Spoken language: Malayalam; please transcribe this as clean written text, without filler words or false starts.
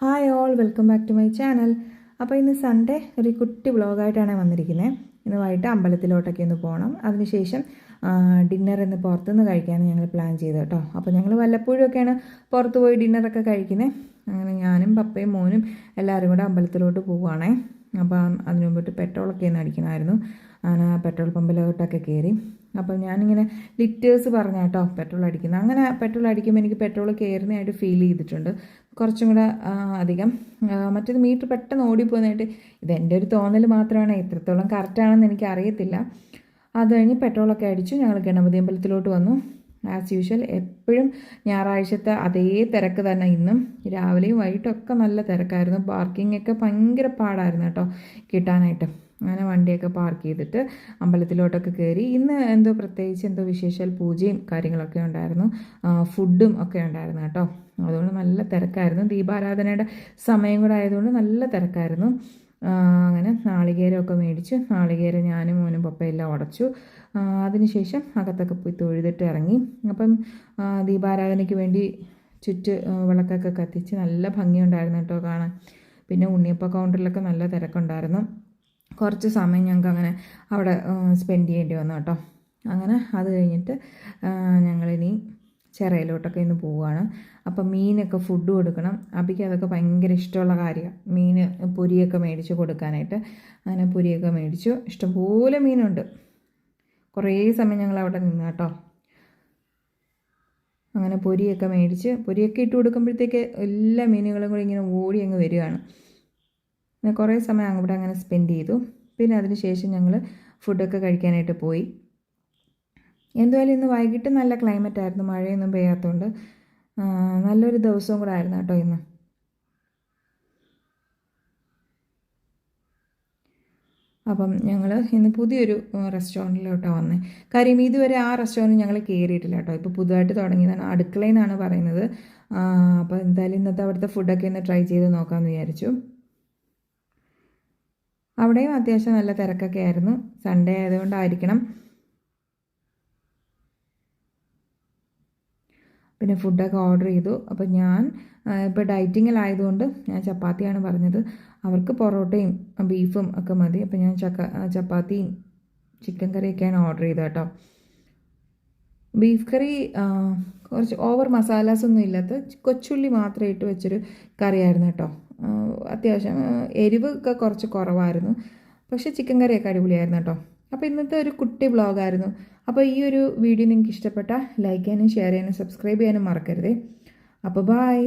Hi all, welcome back to my channel. അപ്പോൾ ഇന്ന് സൺഡേ ഒരു കുട്ടി വ്ളോഗായിട്ടാണ് വന്നിരിക്കുന്നത്. ഇന്ന് വൈകിട്ട് അമ്പലത്തിലോട്ടൊക്കെ ഒന്ന് പോകണം. അതിനുശേഷം ഡിന്നർ ഇന്ന് പുറത്തുനിന്ന് കഴിക്കാനാണ് ഞങ്ങൾ പ്ലാൻ ചെയ്തത് കേട്ടോ. അപ്പോൾ ഞങ്ങൾ വല്ലപ്പോഴുമൊക്കെയാണ് പുറത്ത് പോയി ഡിന്നറൊക്കെ കഴിക്കുന്നത്. അങ്ങനെ ഞാനും പപ്പയും മോനും എല്ലാവരും കൂടെ അമ്പലത്തിലോട്ട് പോവുകയാണേ. അപ്പോൾ അതിനു മുമ്പിട്ട് പെട്രോളൊക്കെ ഒന്ന് അടിക്കണമായിരുന്നു. അങ്ങനെ പെട്രോൾ പമ്പിലോട്ടൊക്കെ കയറി. അപ്പോൾ ഞാനിങ്ങനെ ലിറ്റേഴ്സ് പറഞ്ഞ കേട്ടോ പെട്രോൾ അടിക്കുന്നത്. അങ്ങനെ പെട്രോൾ അടിക്കുമ്പോൾ എനിക്ക് പെട്രോൾ കയറുന്നതായിട്ട് ഫീൽ ചെയ്തിട്ടുണ്ട്. കുറച്ചും കൂടെ അധികം മറ്റേത് മീറ്റർ പെട്ടെന്ന് ഓടിപ്പോകുന്നതായിട്ട്. ഇതെൻ്റെ ഒരു തോന്നൽ മാത്രമാണ്, എത്രത്തോളം കറക്റ്റാണെന്ന് എനിക്ക് അറിയത്തില്ല. അത് കഴിഞ്ഞ് പെട്രോളൊക്കെ അടിച്ചു ഞങ്ങൾ ഗണപതി അമ്പലത്തിലോട്ട് വന്നു. ആസ് യൂഷ്വൽ എപ്പോഴും ഞായറാഴ്ചത്തെ അതേ തിരക്ക് തന്നെ. ഇന്നും രാവിലെയും വൈകിട്ടൊക്കെ നല്ല തിരക്കായിരുന്നു. പാർക്കിംഗ് ഒക്കെ ഭയങ്കര പാടായിരുന്നു കേട്ടോ കിട്ടാനായിട്ട്. അങ്ങനെ വണ്ടിയൊക്കെ പാർക്ക് ചെയ്തിട്ട് അമ്പലത്തിലോട്ടൊക്കെ കയറി. ഇന്ന് എന്തോ പ്രത്യേകിച്ച് എന്തോ വിശേഷാൽ പൂജയും കാര്യങ്ങളൊക്കെ ഉണ്ടായിരുന്നു, ഫുഡും ഒക്കെ ഉണ്ടായിരുന്നു കേട്ടോ. അതുകൊണ്ട് നല്ല തിരക്കായിരുന്നു. ദീപാരാധനയുടെ സമയം കൂടെ ആയതുകൊണ്ട് നല്ല തിരക്കായിരുന്നു. അങ്ങനെ നാളികേരമൊക്കെ മേടിച്ചു. നാളികേരം ഞാനും മോനും പപ്പയെല്ലാം ഉടച്ചു. അതിനുശേഷം അകത്തൊക്കെ പോയി തൊഴുതിട്ട് ഇറങ്ങി. അപ്പം ദീപാരാധനയ്ക്ക് വേണ്ടി വിളക്കൊക്കെ കത്തിച്ച് നല്ല ഭംഗിയുണ്ടായിരുന്നു കേട്ടോ കാണാൻ. പിന്നെ ഉണ്ണിയപ്പ കൗണ്ടറിലൊക്കെ നല്ല തിരക്കുണ്ടായിരുന്നു. കുറച്ച് സമയം ഞങ്ങൾക്ക് അങ്ങനെ അവിടെ സ്പെൻഡ് ചെയ്യേണ്ടി വന്നു കേട്ടോ. അങ്ങനെ അത് കഴിഞ്ഞിട്ട് ഞങ്ങളിനി ചിറയിലോട്ടൊക്കെ ഇന്ന് പോവുകയാണ്. അപ്പം മീനൊക്കെ ഫുഡ് കൊടുക്കണം. അബിക്ക് അതൊക്കെ ഭയങ്കര ഇഷ്ടമുള്ള കാര്യമാണ്, മീൻ പൊരിയൊക്കെ മേടിച്ച് കൊടുക്കാനായിട്ട്. അങ്ങനെ പൊരിയൊക്കെ മേടിച്ചു. ഇഷ്ടംപോലെ മീനുണ്ട്. കുറേ സമയം ഞങ്ങൾ അവിടെ നിന്ന് കേട്ടോ. അങ്ങനെ പൊരിയൊക്കെ മേടിച്ച് പൊരിയൊക്കെ ഇട്ട് കൊടുക്കുമ്പോഴത്തേക്ക് എല്ലാ മീനുകളും കൂടി ഇങ്ങനെ ഓടി അങ്ങ് വരികയാണ്. കുറേ സമയം അവിടെ അങ്ങനെ സ്പെൻഡ് ചെയ്തു. പിന്നെ അതിന് ശേഷം ഞങ്ങൾ ഫുഡൊക്കെ കഴിക്കാനായിട്ട് പോയി. എന്തായാലും ഇന്ന് വൈകിട്ട് നല്ല ക്ലൈമറ്റ് ആയിരുന്നു, മഴയൊന്നും പെയ്യാത്തതുകൊണ്ട് നല്ലൊരു ദിവസവും കൂടെ ആയിരുന്നു കേട്ടോ ഇന്ന്. അപ്പം ഞങ്ങൾ ഇന്ന് പുതിയൊരു റെസ്റ്റോറൻറ്റിലോട്ടാണ് വന്നത്. കാര്യം ഇതുവരെ ആ റെസ്റ്റോറൻറ്റ് ഞങ്ങൾ കയറിയിട്ടില്ല കേട്ടോ. ഇപ്പോൾ പുതുതായിട്ട് തുടങ്ങിയതാണ്, അടുക്കളയെന്നാണ് പറയുന്നത്. അപ്പോൾ എന്തായാലും ഇന്നത്തെ അവിടുത്തെ ഫുഡൊക്കെ ഒന്ന് ട്രൈ ചെയ്ത് നോക്കാമെന്ന് വിചാരിച്ചു. അവിടെയും അത്യാവശ്യം നല്ല തിരക്കൊക്കെ ആയിരുന്നു. സൺഡേ ആയതുകൊണ്ടായിരിക്കണം. പിന്നെ ഫുഡൊക്കെ ഓർഡർ ചെയ്തു. അപ്പോൾ ഞാൻ ഇപ്പോൾ ഡയറ്റിങ്ങിലായതുകൊണ്ട് ഞാൻ ചപ്പാത്തിയാണ് പറഞ്ഞത്. അവർക്ക് പൊറോട്ടയും ബീഫും ഒക്കെ മതി. അപ്പോൾ ഞാൻ ചപ്പാത്തിയും ചിക്കൻ കറിയൊക്കെയാണ് ഓർഡർ ചെയ്തത് കേട്ടോ. ബീഫ് കറി കുറച്ച് ഓവർ മസാലാസൊന്നും ഇല്ലാത്ത കൊച്ചുള്ളി മാത്രം ഇട്ട് വെച്ചൊരു കറിയായിരുന്നു കേട്ടോ. അത്യാവശ്യം എരിവ് ഒക്കെ കുറച്ച് കുറവായിരുന്നു. പക്ഷേ ചിക്കൻ കറിയൊക്കെ അടിപൊളിയായിരുന്നു കേട്ടോ. അപ്പോൾ ഇന്നത്തെ ഒരു കുട്ടി വ്ളോഗായിരുന്നു. അപ്പോൾ ഈ ഒരു വീഡിയോ നിങ്ങൾക്ക് ഇഷ്ടപ്പെട്ടാൽ ലൈക്ക് ചെയ്യാനും ഷെയർ ചെയ്യാനും സബ്സ്ക്രൈബ് ചെയ്യാനും മറക്കരുതേ. അപ്പോൾ ബായ്.